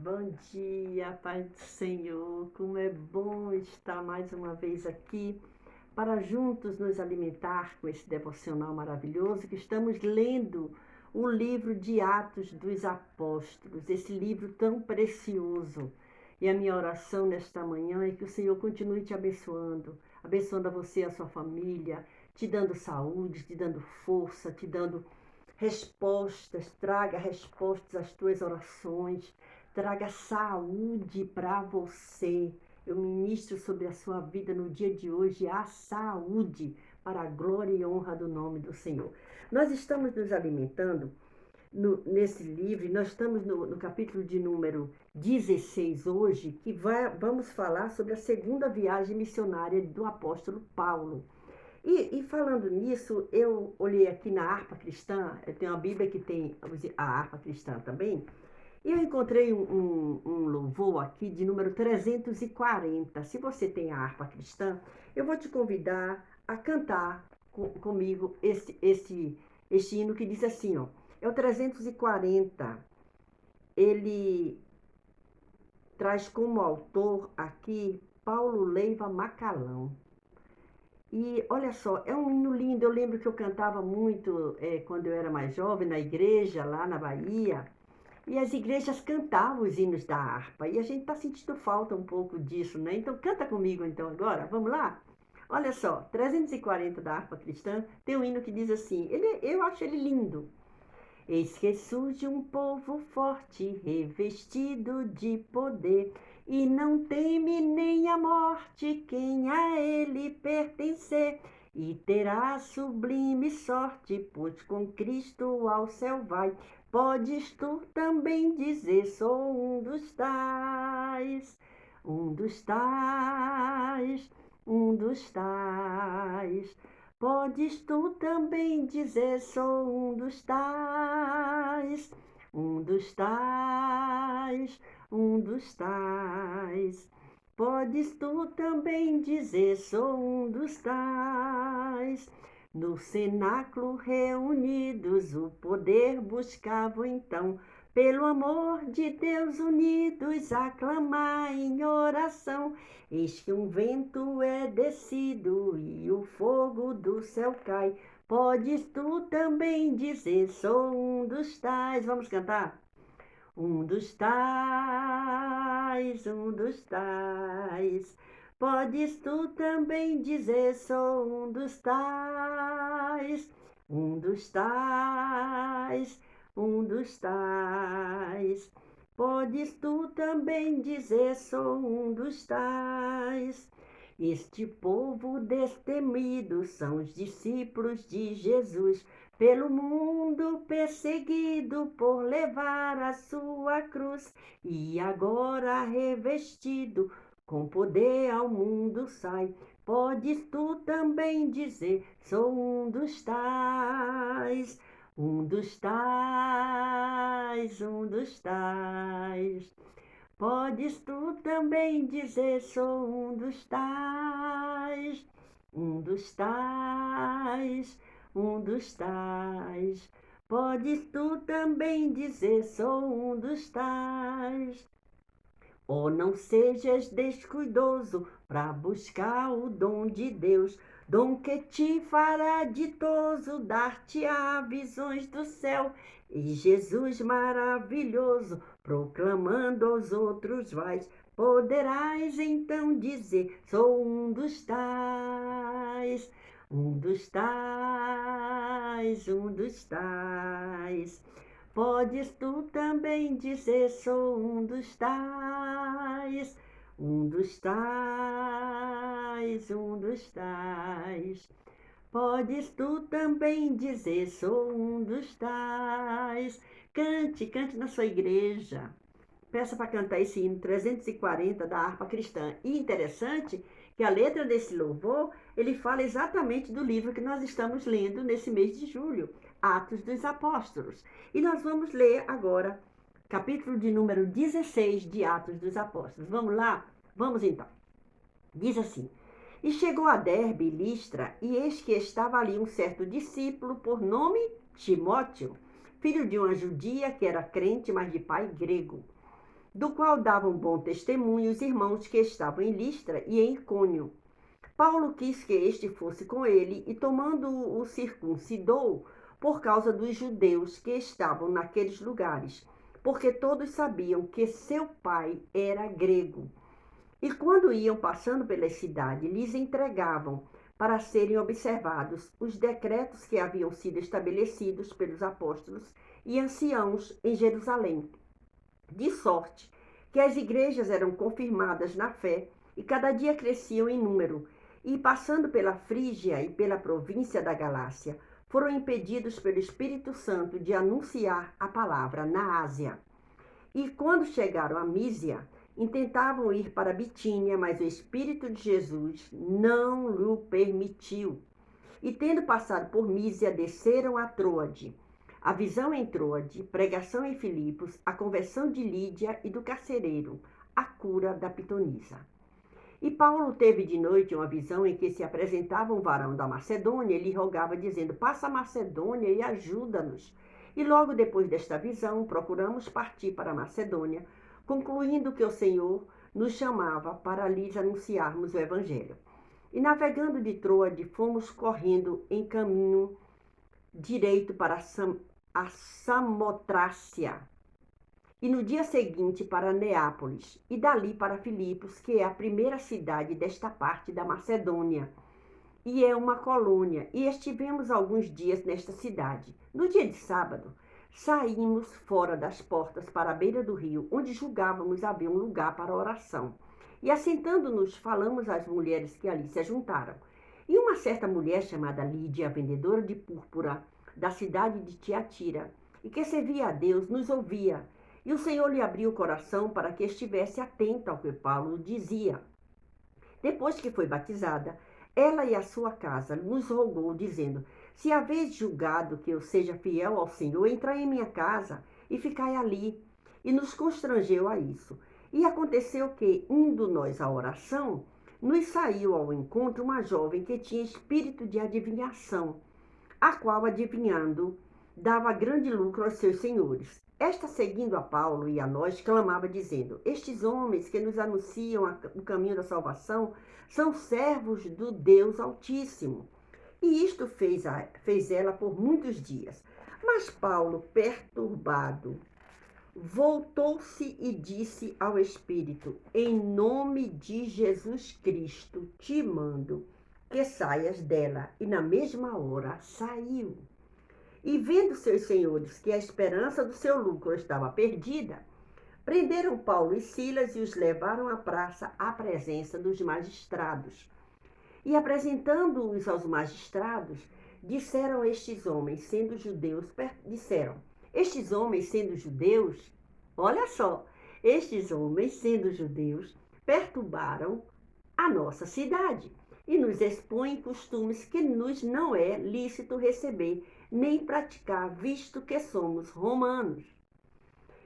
Bom dia, Pai do Senhor. Como é bom estar mais uma vez aqui para juntos nos alimentar com esse devocional maravilhoso que estamos lendo o livro de Atos dos Apóstolos, esse livro tão precioso. E a minha oração nesta manhã é que o Senhor continue te abençoando, abençoando a você e a sua família, te dando saúde, te dando força, te dando respostas, traga respostas às tuas orações, traga saúde para você. Eu ministro sobre a sua vida no dia de hoje a saúde para a glória e honra do nome do Senhor. Nós estamos nos alimentando nesse livro, nós estamos no capítulo de número 16 hoje, que vamos falar sobre a segunda viagem missionária do apóstolo Paulo. E falando nisso, eu olhei aqui na harpa cristã, eu tenho uma Bíblia que tem a harpa cristã também, e eu encontrei um louvor aqui de número 340. Se você tem a harpa cristã, eu vou te convidar a cantar comigo este hino que diz assim, ó, é o 340. Ele traz como autor aqui Paulo Leiva Macalão. E olha só, é um hino lindo. Eu lembro que eu cantava muito quando eu era mais jovem, na igreja, lá na Bahia. E as igrejas cantavam os hinos da harpa. E a gente está sentindo falta um pouco disso, né? Então canta comigo então agora, vamos lá? Olha só, 340 da harpa cristã tem um hino que diz assim, eu acho ele lindo. Eis que surge um povo forte, revestido de poder, e não teme nem a morte quem a ele pertencer, e terá sublime sorte, pois com Cristo ao céu vai. Podes tu também dizer, sou um dos tais, um dos tais, um dos tais. Podes tu também dizer, sou um dos tais, um dos tais, um dos tais. Podes tu também dizer, sou um dos tais. No cenáculo reunidos, o poder buscavam então, pelo amor de Deus unidos, aclamar em oração. Eis que um vento é descido e o fogo do céu cai. Podes tu também dizer, sou um dos tais. Vamos cantar? Um dos tais, um dos tais. Podes tu também dizer, sou um dos tais, um dos tais, um dos tais. Podes tu também dizer, sou um dos tais. Este povo destemido são os discípulos de Jesus, pelo mundo perseguido por levar a sua cruz, e agora revestido com poder ao mundo sai. Podes tu também dizer, sou um dos tais, um dos tais, um dos tais. Podes tu também dizer, sou um dos tais, um dos tais, um dos tais. Podes tu também dizer, sou um dos tais. Oh, não sejas descuidoso para buscar o dom de Deus, dom que te fará ditoso, dar-te-á visões do céu. E Jesus maravilhoso, proclamando aos outros vais, poderás então dizer, sou um dos tais, um dos tais, um dos tais. Podes tu também dizer, sou um dos tais, um dos tais, um dos tais. Podes tu também dizer, sou um dos tais. Cante, cante na sua igreja. Peça para cantar esse hino 340 da harpa cristã. E interessante que a letra desse louvor, ele fala exatamente do livro que nós estamos lendo nesse mês de julho, Atos dos Apóstolos. E nós vamos ler agora capítulo de número 16 de Atos dos Apóstolos. Vamos lá? Vamos então. Diz assim: E chegou a Derbe e Listra, e eis que estava ali um certo discípulo por nome Timóteo, filho de uma judia que era crente, mas de pai grego. do qual davam bom testemunho os irmãos que estavam em Listra e em Icônio. Paulo quis que este fosse com ele e, tomando-o, o circuncidou por causa dos judeus que estavam naqueles lugares, porque todos sabiam que seu pai era grego. E quando iam passando pela cidade, lhes entregavam, para serem observados, os decretos que haviam sido estabelecidos pelos apóstolos e anciãos em Jerusalém, de sorte que as igrejas eram confirmadas na fé e cada dia cresciam em número, e passando pela Frígia e pela província da Galácia, foram impedidos pelo Espírito Santo de anunciar a palavra na Ásia. E quando chegaram a Mísia, intentavam ir para Bitínia, mas o Espírito de Jesus não lhe permitiu. E tendo passado por Mísia, desceram a Troade. A visão em Troade, pregação em Filipos, a conversão de Lídia e do carcereiro, a cura da pitonisa. E Paulo teve de noite uma visão em que se apresentava um varão da Macedônia e lhe rogava, dizendo: passa a Macedônia e ajuda-nos. E logo depois desta visão, procuramos partir para a Macedônia, concluindo que o Senhor nos chamava para lhes anunciarmos o Evangelho. E navegando de Troade, fomos correndo em caminho direito para a Samotrácia, e no dia seguinte para Neápolis, e dali para Filipos, que é a primeira cidade desta parte da Macedônia, e é uma colônia, e estivemos alguns dias nesta cidade. No dia de sábado, saímos fora das portas para a beira do rio, onde julgávamos haver um lugar para oração. E assentando-nos, falamos às mulheres que ali se ajuntaram. E uma certa mulher chamada Lídia, vendedora de púrpura, da cidade de Tiatira, e que servia a Deus, nos ouvia. E o Senhor lhe abriu o coração para que estivesse atenta ao que Paulo dizia. Depois que foi batizada, ela e a sua casa nos rogou, dizendo: se haveis julgado que eu seja fiel ao Senhor, entrai em minha casa e ficai ali. E nos constrangeu a isso. E aconteceu que, indo nós à oração, nos saiu ao encontro uma jovem que tinha espírito de adivinhação, a qual, adivinhando, dava grande lucro aos seus senhores. Esta, seguindo a Paulo e a nós, clamava, dizendo: estes homens que nos anunciam o caminho da salvação são servos do Deus Altíssimo. E isto fez ela por muitos dias. Mas Paulo, perturbado, voltou-se e disse ao Espírito: em nome de Jesus Cristo te mando que saias dela. E na mesma hora saiu. E vendo seus senhores que a esperança do seu lucro estava perdida, prenderam Paulo e Silas e os levaram à praça à presença dos magistrados. E apresentando-os aos magistrados, disseram estes homens, sendo judeus, olha só, estes homens, sendo judeus, perturbaram a nossa cidade e nos expõem costumes que nos não é lícito receber nem praticar, visto que somos romanos.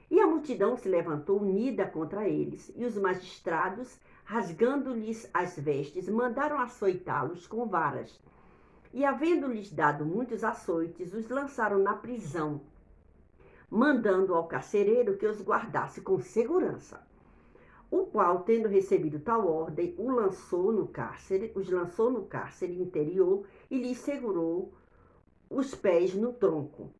E a multidão se levantou unida contra eles, e os magistrados, rasgando-lhes as vestes, mandaram açoitá-los com varas. E, havendo-lhes dado muitos açoites, os lançaram na prisão, mandando ao carcereiro que os guardasse com segurança. O qual, tendo recebido tal ordem, os lançou no cárcere interior e lhes segurou os pés no tronco.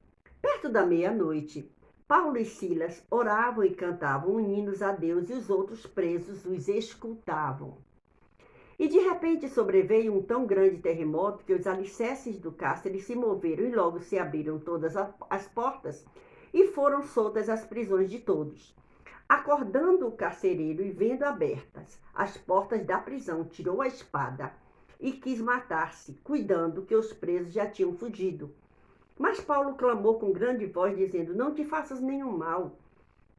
Perto da meia-noite, Paulo e Silas oravam e cantavam hinos a Deus, e os outros presos os escutavam. E de repente sobreveio um tão grande terremoto que os alicerces do cárcere se moveram e logo se abriram todas as portas e foram soltas as prisões de todos. Acordando o carcereiro e vendo abertas as portas da prisão, tirou a espada e quis matar-se, cuidando que os presos já tinham fugido. Mas Paulo clamou com grande voz, dizendo: não te faças nenhum mal,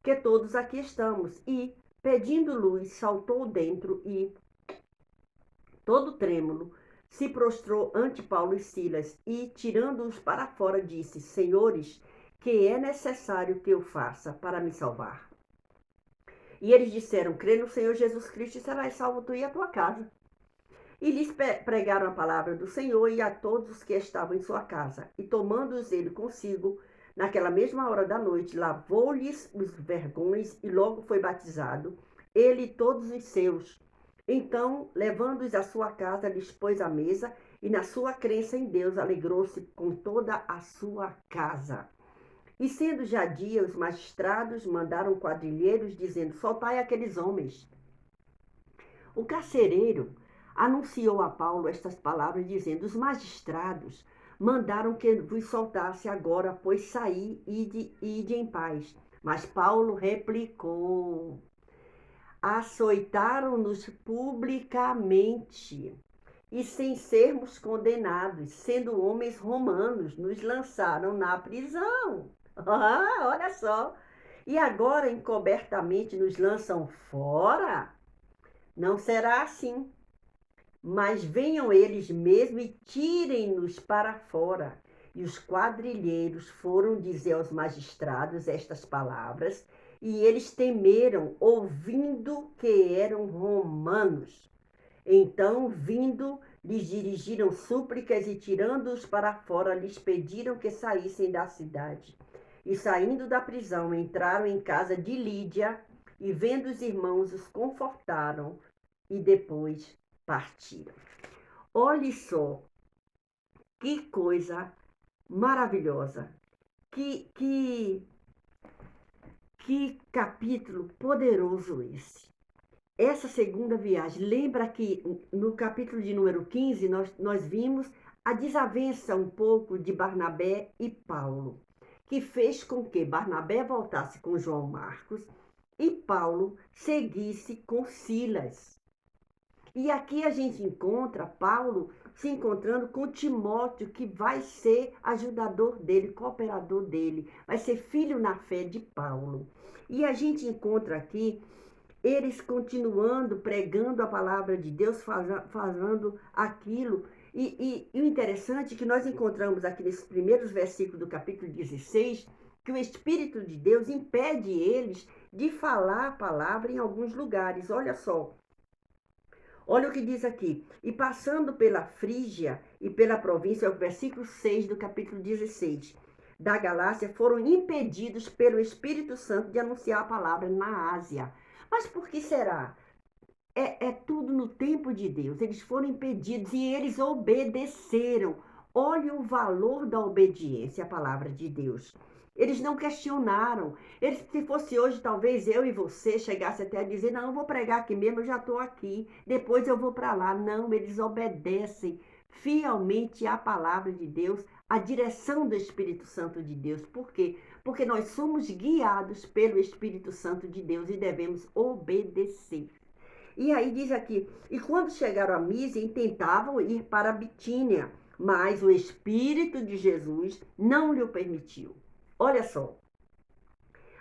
que todos aqui estamos. E, pedindo luz, saltou dentro e, todo trêmulo, se prostrou ante Paulo e Silas e, tirando-os para fora, disse: senhores, que é necessário que eu faça para me salvar? E eles disseram: crê no Senhor Jesus Cristo e serás salvo tu e a tua casa. E lhes pregaram a palavra do Senhor e a todos os que estavam em sua casa. E tomando-os ele consigo, naquela mesma hora da noite, lavou-lhes os vergões e logo foi batizado, ele e todos os seus. Então, levando-os à sua casa, lhes pôs a mesa, e na sua crença em Deus, alegrou-se com toda a sua casa. E sendo já dia, os magistrados mandaram quadrilheiros, dizendo: soltai aqueles homens. O carcereiro anunciou a Paulo estas palavras, dizendo: os magistrados mandaram que vos soltasse agora, pois saí ide em paz. Mas Paulo replicou: açoitaram-nos publicamente e sem sermos condenados, sendo homens romanos, nos lançaram na prisão. Olha só. E agora encobertamente nos lançam fora? Não será assim. Mas venham eles mesmos e tirem-nos para fora. E os quadrilheiros foram dizer aos magistrados estas palavras, e eles temeram, ouvindo que eram romanos. Então, vindo, lhes dirigiram súplicas e, tirando-os para fora, lhes pediram que saíssem da cidade. E, saindo da prisão, entraram em casa de Lídia e, vendo os irmãos, os confortaram e depois partiram. Olhe só, que coisa maravilhosa, que capítulo poderoso esse. Essa segunda viagem, lembra que no capítulo de número 15, nós vimos a desavença um pouco de Barnabé e Paulo, que fez com que Barnabé voltasse com João Marcos e Paulo seguisse com Silas. E aqui a gente encontra Paulo se encontrando com Timóteo, que vai ser ajudador dele, cooperador dele, vai ser filho na fé de Paulo. E a gente encontra aqui eles continuando pregando a palavra de Deus, fazendo aquilo. E o interessante é que nós encontramos aqui nesses primeiros versículos do capítulo 16, que o Espírito de Deus impede eles de falar a palavra em alguns lugares. Olha só. Olha o que diz aqui. E passando pela Frígia e pela província, é o versículo 6 do capítulo 16 da Galácia, foram impedidos pelo Espírito Santo de anunciar a palavra na Ásia. Mas por que será? É tudo no tempo de Deus. Eles foram impedidos e eles obedeceram. Olha o valor da obediência à palavra de Deus. Eles não questionaram. Se fosse hoje, talvez eu e você chegasse até a dizer: não, eu vou pregar aqui mesmo, eu já estou aqui, depois eu vou para lá. Não, eles obedecem fielmente à palavra de Deus, à direção do Espírito Santo de Deus. Por quê? Porque nós somos guiados pelo Espírito Santo de Deus e devemos obedecer. E aí diz aqui: e quando chegaram a Mísia, tentavam ir para a Bitínia, mas o Espírito de Jesus não lhe o permitiu. Olha só.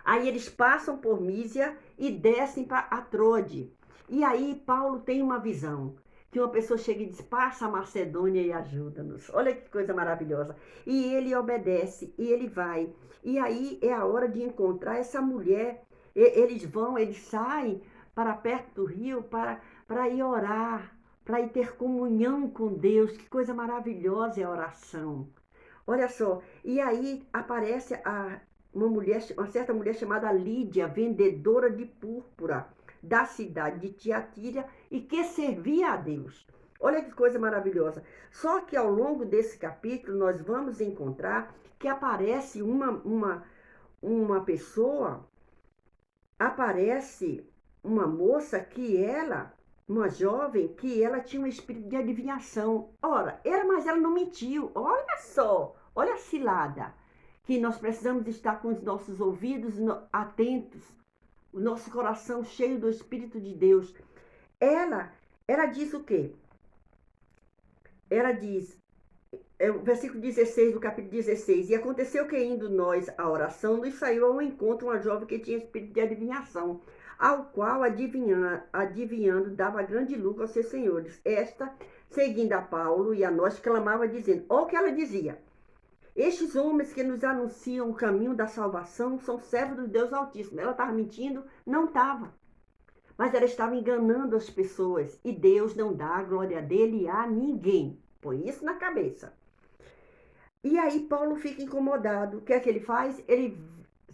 Aí eles passam por Mísia e descem para Atrode. E aí Paulo tem uma visão, que uma pessoa chega e diz: passa a Macedônia e ajuda-nos. Olha que coisa maravilhosa. E ele obedece, e ele vai. E aí é a hora de encontrar essa mulher. Eles saem para perto do rio para ir orar, para ir ter comunhão com Deus. Que coisa maravilhosa é a oração. Olha só, e aí aparece uma certa mulher chamada Lídia, vendedora de púrpura da cidade de Tiatira e que servia a Deus. Olha que coisa maravilhosa. Só que ao longo desse capítulo nós vamos encontrar que aparece uma pessoa, aparece uma moça uma jovem, que ela tinha um espírito de adivinhação. Ora, mas ela não mentiu. Olha só, olha a cilada. Que nós precisamos estar com os nossos ouvidos atentos, o nosso coração cheio do Espírito de Deus. Ela diz o quê? Ela diz, o versículo 16 do capítulo 16, e aconteceu que indo nós à oração, nos saiu ao encontro uma jovem que tinha espírito de adivinhação, ao qual, adivinhando, dava grande lucro aos seus senhores. Esta, seguindo a Paulo e a nós, clamava dizendo, olha o que ela dizia: estes homens que nos anunciam o caminho da salvação são servos do Deus Altíssimo. Ela estava mentindo? Não estava. Mas ela estava enganando as pessoas. E Deus não dá a glória dele a ninguém. Põe isso na cabeça. E aí Paulo fica incomodado. O que é que ele faz? Ele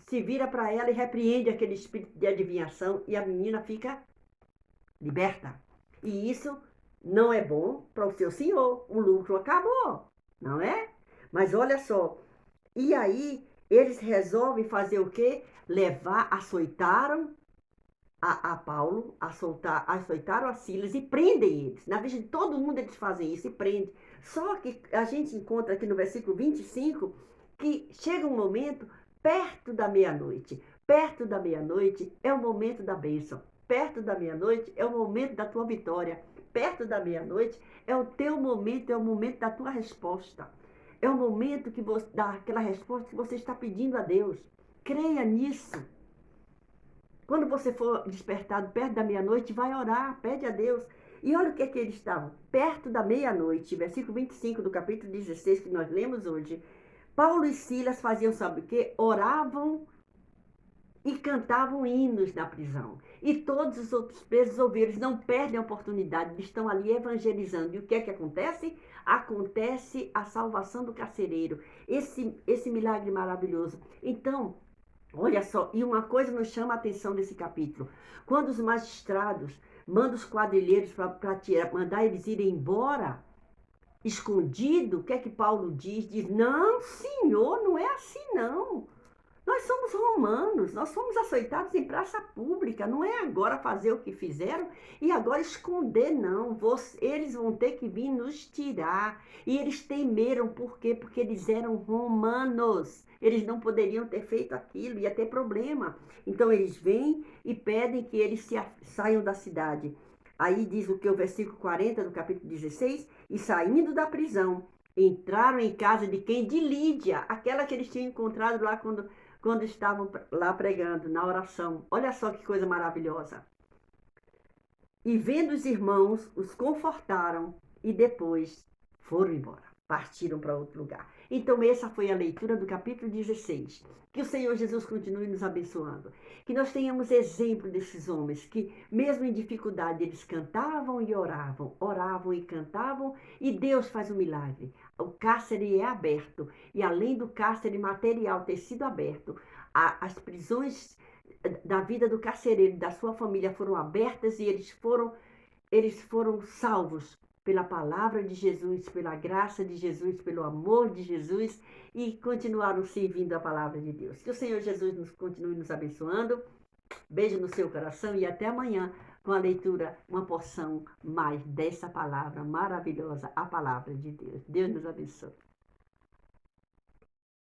se vira para ela e repreende aquele espírito de adivinhação e a menina fica liberta. E isso não é bom para o seu senhor. O lucro acabou, não é? Mas olha só. E aí eles resolvem fazer o quê? Levar, açoitaram a Paulo, açoitaram a Silas e prendem eles. Na vista de todo mundo eles fazem isso e prendem. Só que a gente encontra aqui no versículo 25 que chega um momento perto da meia-noite. Perto da meia-noite é o momento da bênção. Perto da meia-noite é o momento da tua vitória. Perto da meia-noite é o teu momento, é o momento da tua resposta. É o momento que você dá aquela resposta que você está pedindo a Deus. Creia nisso. Quando você for despertado perto da meia-noite, vai orar, pede a Deus. E olha o que é que eles estavam. Perto da meia-noite, versículo 25 do capítulo 16 que nós lemos hoje. Paulo e Silas faziam, sabe o quê? Oravam e cantavam hinos na prisão. E todos os outros presos ouviram, eles não perdem a oportunidade, eles estão ali evangelizando. E o que é que acontece? Acontece a salvação do carcereiro. Esse milagre maravilhoso. Então, olha só, e uma coisa nos chama a atenção desse capítulo. Quando os magistrados mandam os quadrilheiros para mandar eles irem embora, escondido, o que é que Paulo diz? Diz, não, senhor, não é assim não. Nós somos romanos, nós fomos açoitados em praça pública, não é agora fazer o que fizeram e agora esconder, não. Eles vão ter que vir nos tirar. E eles temeram, por quê? Porque eles eram romanos. Eles não poderiam ter feito aquilo, ia ter problema. Então eles vêm e pedem que eles saiam da cidade. Aí diz o que? O versículo 40 do capítulo 16: e saindo da prisão, entraram em casa de quem? De Lídia, aquela que eles tinham encontrado lá quando estavam lá pregando, na oração. Olha só que coisa maravilhosa. E vendo os irmãos, os confortaram e depois foram embora. Partiram para outro lugar. Então, essa foi a leitura do capítulo 16. Que o Senhor Jesus continue nos abençoando. Que nós tenhamos exemplo desses homens que, mesmo em dificuldade, eles cantavam e oravam, oravam e cantavam, e Deus faz um milagre. O cárcere é aberto, e além do cárcere material ter sido aberto, as prisões da vida do carcereiro, da sua família foram abertas e eles foram salvos pela palavra de Jesus, pela graça de Jesus, pelo amor de Jesus e continuaram servindo a palavra de Deus. Que o Senhor Jesus nos continue nos abençoando. Beijo no seu coração e até amanhã com a leitura, uma porção mais dessa palavra maravilhosa, a palavra de Deus. Deus nos abençoe.